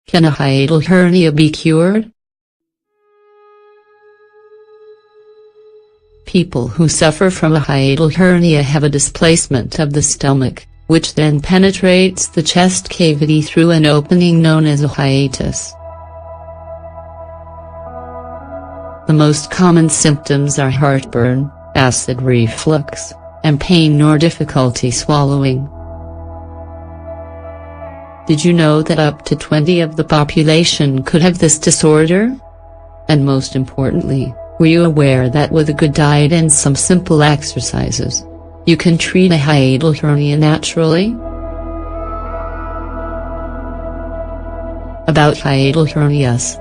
Can a hiatal hernia be cured? People who suffer from a hiatal hernia have a displacement of the stomach, which then penetrates the chest cavity through an opening known as a hiatus. The most common symptoms are heartburn, acid reflux, and pain or difficulty swallowing. Did you know that up to 20% of the population could have this disorder? And most importantly, were you aware that with a good diet and some simple exercises, you can treat a hiatal hernia naturally? About hiatal hernias.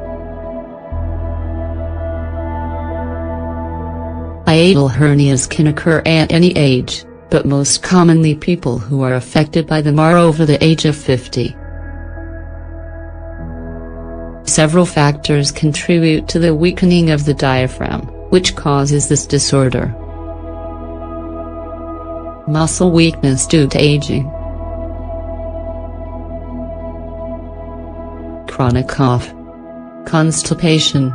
Hiatal hernias can occur at any age, but most commonly people who are affected by them are over the age of 50. Several factors contribute to the weakening of the diaphragm, which causes this disorder. Muscle weakness due to aging. Chronic cough. Constipation.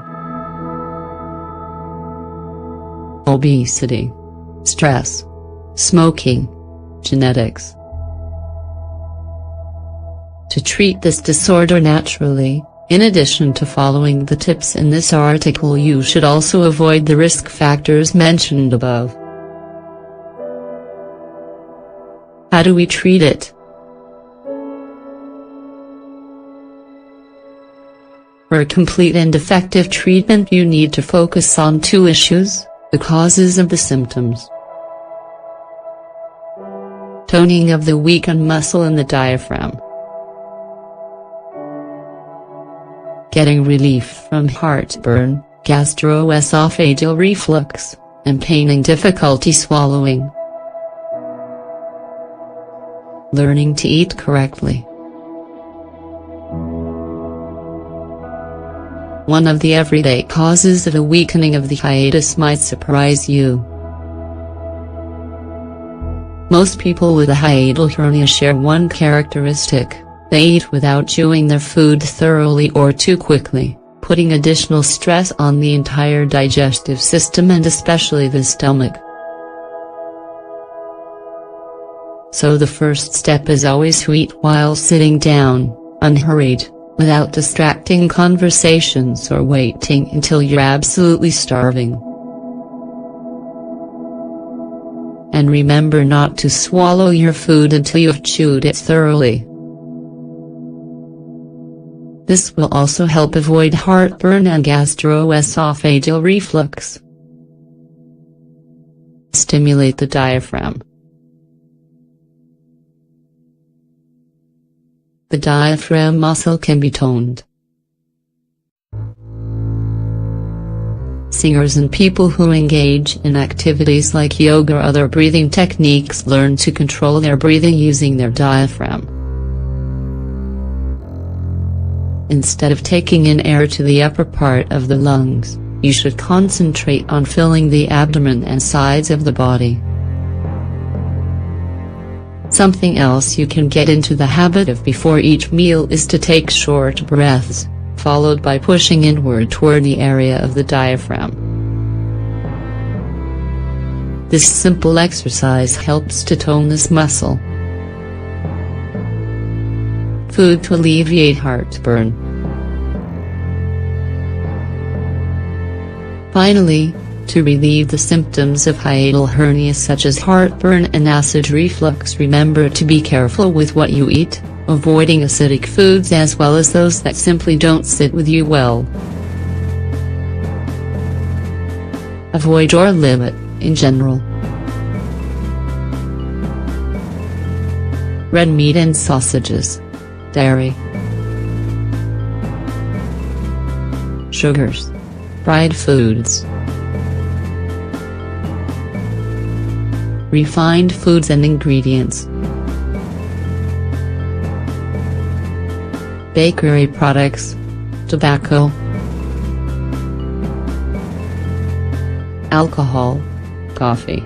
Obesity. Stress. Smoking. Genetics. To treat this disorder naturally, in addition to following the tips in this article, you should also avoid the risk factors mentioned above. How do we treat it? For a complete and effective treatment, you need to focus on two issues: the causes of the symptoms, toning of the weakened muscle in the diaphragm, getting relief from heartburn, gastroesophageal reflux, and pain and difficulty swallowing. Learning to eat correctly. One of the everyday causes of a weakening of the hiatus might surprise you. Most people with a hiatal hernia share one characteristic: they eat without chewing their food thoroughly or too quickly, putting additional stress on the entire digestive system and especially the stomach. So the first step is always to eat while sitting down, unhurried, without distracting conversations or waiting until you're absolutely starving. And remember not to swallow your food until you've chewed it thoroughly. This will also help avoid heartburn and gastroesophageal reflux. Stimulate the diaphragm. The diaphragm muscle can be toned. Singers and people who engage in activities like yoga or other breathing techniques learn to control their breathing using their diaphragm. Instead of taking in air to the upper part of the lungs, you should concentrate on filling the abdomen and sides of the body. Something else you can get into the habit of before each meal is to take short breaths, followed by pushing inward toward the area of the diaphragm. This simple exercise helps to tone this muscle. Food to alleviate heartburn. Finally, to relieve the symptoms of hiatal hernia such as heartburn and acid reflux, remember to be careful with what you eat, avoiding acidic foods as well as those that simply don't sit with you well. Avoid or limit, in general, red meat and sausages, dairy, sugars, fried foods, refined foods and ingredients, bakery products, tobacco, alcohol, coffee,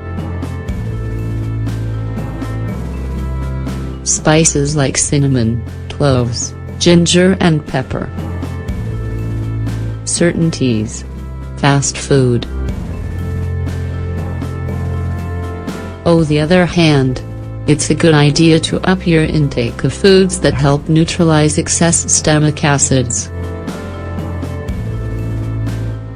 spices like cinnamon, cloves, ginger and pepper. Certain teas. Fast food. On the other hand, it's a good idea to up your intake of foods that help neutralize excess stomach acids.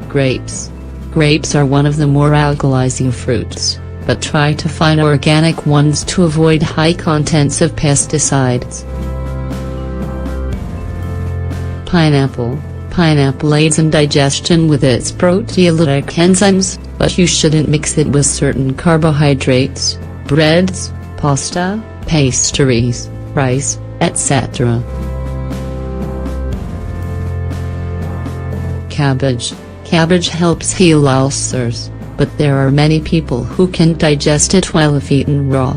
Grapes. Grapes are one of the more alkalizing fruits, but try to find organic ones to avoid high contents of pesticides. Pineapple. Pineapple aids in digestion with its proteolytic enzymes, but you shouldn't mix it with certain carbohydrates, breads, pasta, pastries, rice, etc. Cabbage. Cabbage helps heal ulcers, but there are many people who can't digest it well if eaten raw.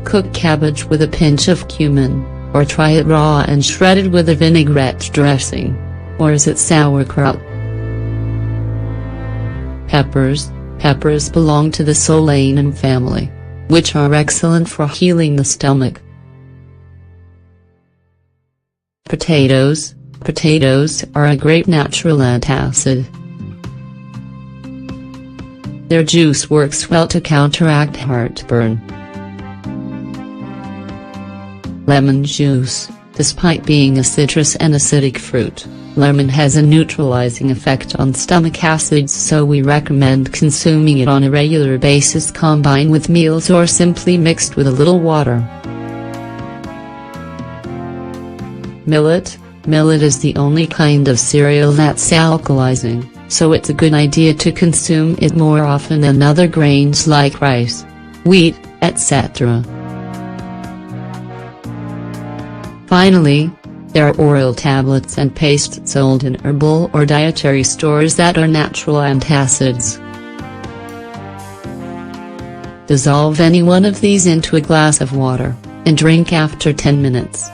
Cook cabbage with a pinch of cumin, or try it raw and shredded with a vinaigrette dressing. Or is it sauerkraut? Peppers. Peppers belong to the Solanum family, which are excellent for healing the stomach. Potatoes. Potatoes are a great natural antacid. Their juice works well to counteract heartburn. Lemon juice. Despite being a citrus and acidic fruit, lemon has a neutralizing effect on stomach acids, so we recommend consuming it on a regular basis, combined with meals or simply mixed with a little water. Millet. Millet is the only kind of cereal that's alkalizing, so it's a good idea to consume it more often than other grains like rice, wheat, etc. Finally, there are oral tablets and pastes sold in herbal or dietary stores that are natural antacids. Dissolve any one of these into a glass of water, and drink after 10 minutes.